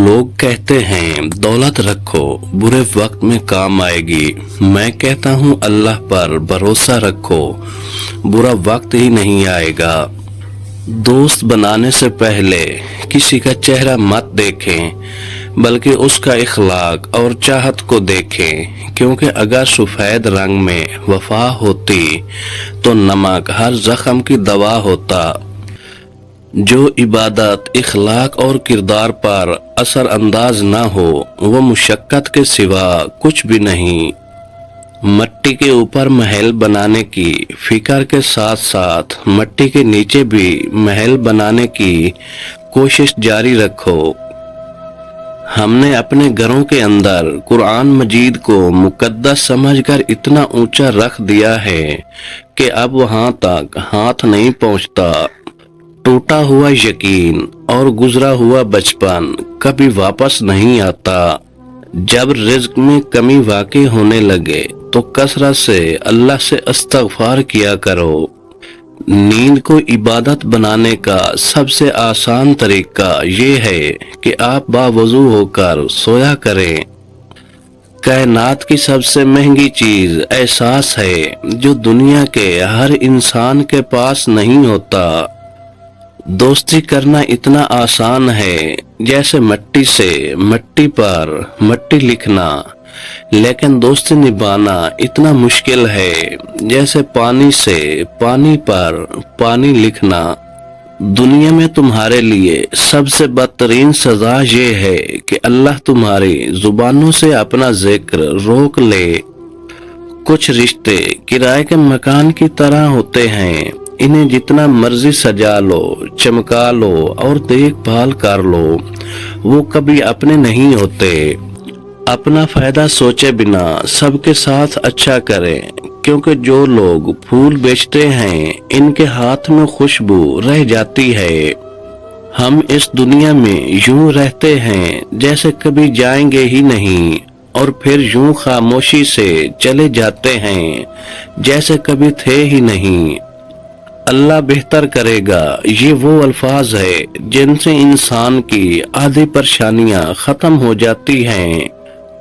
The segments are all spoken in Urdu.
لوگ کہتے ہیں دولت رکھو برے وقت میں کام آئے گی، میں کہتا ہوں اللہ پر بھروسہ رکھو برا وقت ہی نہیں آئے گا۔ دوست بنانے سے پہلے کسی کا چہرہ مت دیکھیں بلکہ اس کا اخلاق اور چاہت کو دیکھیں، کیونکہ اگر سفید رنگ میں وفا ہوتی تو نمک ہر زخم کی دوا ہوتا۔ جو عبادت اخلاق اور کردار پر اثر انداز نہ ہو وہ مشقت کے سوا کچھ بھی نہیں۔ مٹی کے اوپر محل بنانے کی فکر کے ساتھ ساتھ مٹی کے نیچے بھی محل بنانے کی کوشش جاری رکھو۔ ہم نے اپنے گھروں کے اندر قرآن مجید کو مقدس سمجھ کر اتنا اونچا رکھ دیا ہے کہ اب وہاں تک ہاتھ نہیں پہنچتا۔ ٹوٹا ہوا یقین اور گزرا ہوا بچپن کبھی واپس نہیں آتا۔ جب رزق میں کمی واقع ہونے لگے تو کثرت سے اللہ سے استغفار کیا کرو۔ نیند کو عبادت بنانے کا سب سے آسان طریقہ یہ ہے کہ آپ باوضو ہو کر سویا کریں۔ کائنات کی سب سے مہنگی چیز احساس ہے جو دنیا کے ہر انسان کے پاس نہیں ہوتا۔ دوستی کرنا اتنا آسان ہے جیسے مٹی سے مٹی پر مٹی لکھنا، لیکن دوستی نبھانا اتنا مشکل ہے جیسے پانی سے پانی پر پانی لکھنا۔ دنیا میں تمہارے لیے سب سے بدترین سزا یہ ہے کہ اللہ تمہاری زبانوں سے اپنا ذکر روک لے۔ کچھ رشتے کرائے کے مکان کی طرح ہوتے ہیں، انہیں جتنا مرضی سجا لو، چمکا لو اور دیکھ بھال کر لو، وہ کبھی اپنے نہیں ہوتے۔ اپنا فائدہ سوچے بنا سب کے ساتھ اچھا کریں، کیونکہ جو لوگ پھول بیچتے ہیں ان کے ہاتھ میں خوشبو رہ جاتی ہے۔ ہم اس دنیا میں یوں رہتے ہیں جیسے کبھی جائیں گے ہی نہیں، اور پھر یوں خاموشی سے چلے جاتے ہیں جیسے کبھی تھے ہی نہیں۔ اللہ بہتر کرے گا، یہ وہ الفاظ ہے جن سے انسان کی آدھی پریشانیاں ختم ہو جاتی ہیں۔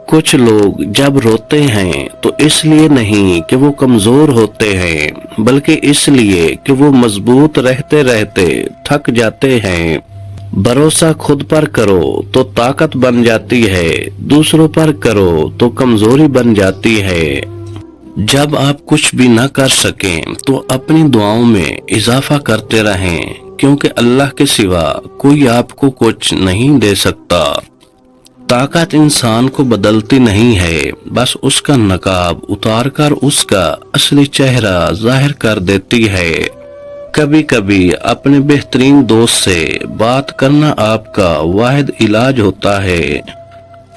کچھ لوگ جب روتے ہیں تو اس لیے نہیں کہ وہ کمزور ہوتے ہیں، بلکہ اس لیے کہ وہ مضبوط رہتے رہتے تھک جاتے ہیں۔ بھروسہ خود پر کرو تو طاقت بن جاتی ہے، دوسروں پر کرو تو کمزوری بن جاتی ہے۔ جب آپ کچھ بھی نہ کر سکیں تو اپنی دعاؤں میں اضافہ کرتے رہیں، کیونکہ اللہ کے سوا کوئی آپ کو کچھ نہیں دے سکتا۔ طاقت انسان کو بدلتی نہیں ہے، بس اس کا نقاب اتار کر اس کا اصلی چہرہ ظاہر کر دیتی ہے۔ کبھی کبھی اپنے بہترین دوست سے بات کرنا آپ کا واحد علاج ہوتا ہے۔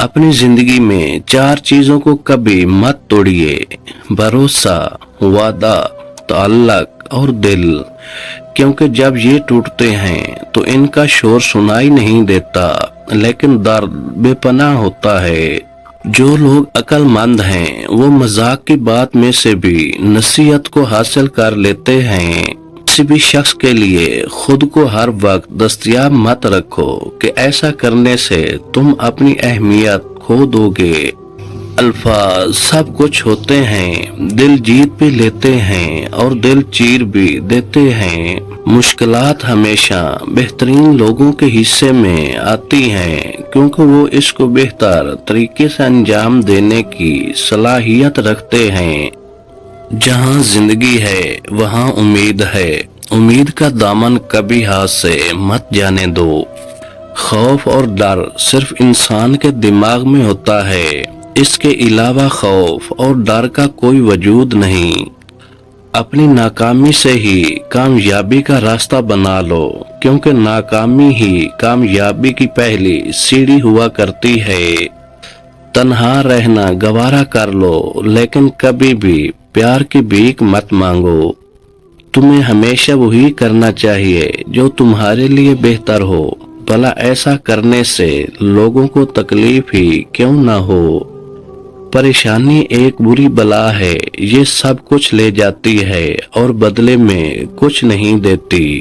اپنی زندگی میں 4 چیزوں کو کبھی مت توڑیے: بھروسہ، وعدہ، تعلق اور دل، کیونکہ جب یہ ٹوٹتے ہیں تو ان کا شور سنائی نہیں دیتا، لیکن درد بے پناہ ہوتا ہے۔ جو لوگ عقل مند ہیں وہ مذاق کی بات میں سے بھی نصیحت کو حاصل کر لیتے ہیں۔ کسی بھی شخص کے لیے خود کو ہر وقت دستیاب مت رکھو کہ ایسا کرنے سے تم اپنی اہمیت کھو دو گے۔ الفاظ سب کچھ ہوتے ہیں، دل جیت بھی لیتے ہیں اور دل چیر بھی دیتے ہیں۔ مشکلات ہمیشہ بہترین لوگوں کے حصے میں آتی ہیں، کیونکہ وہ اس کو بہتر طریقے سے انجام دینے کی صلاحیت رکھتے ہیں۔ جہاں زندگی ہے وہاں امید ہے، امید کا دامن کبھی ہاتھ سے مت جانے دو۔ خوف اور ڈر صرف انسان کے دماغ میں ہوتا ہے، اس کے علاوہ خوف اور ڈر کا کوئی وجود نہیں۔ اپنی ناکامی سے ہی کامیابی کا راستہ بنا لو، کیونکہ ناکامی ہی کامیابی کی پہلی سیڑھی ہوا کرتی ہے۔ تنہا رہنا گوارا کر لو، لیکن کبھی بھی پیار کی بھیک مت مانگو۔ تمہیں ہمیشہ وہی کرنا چاہیے جو تمہارے لیے بہتر ہو، بھلا ایسا کرنے سے لوگوں کو تکلیف ہی کیوں نہ ہو۔ پریشانی ایک بری بلا ہے، یہ سب کچھ لے جاتی ہے اور بدلے میں کچھ نہیں دیتی۔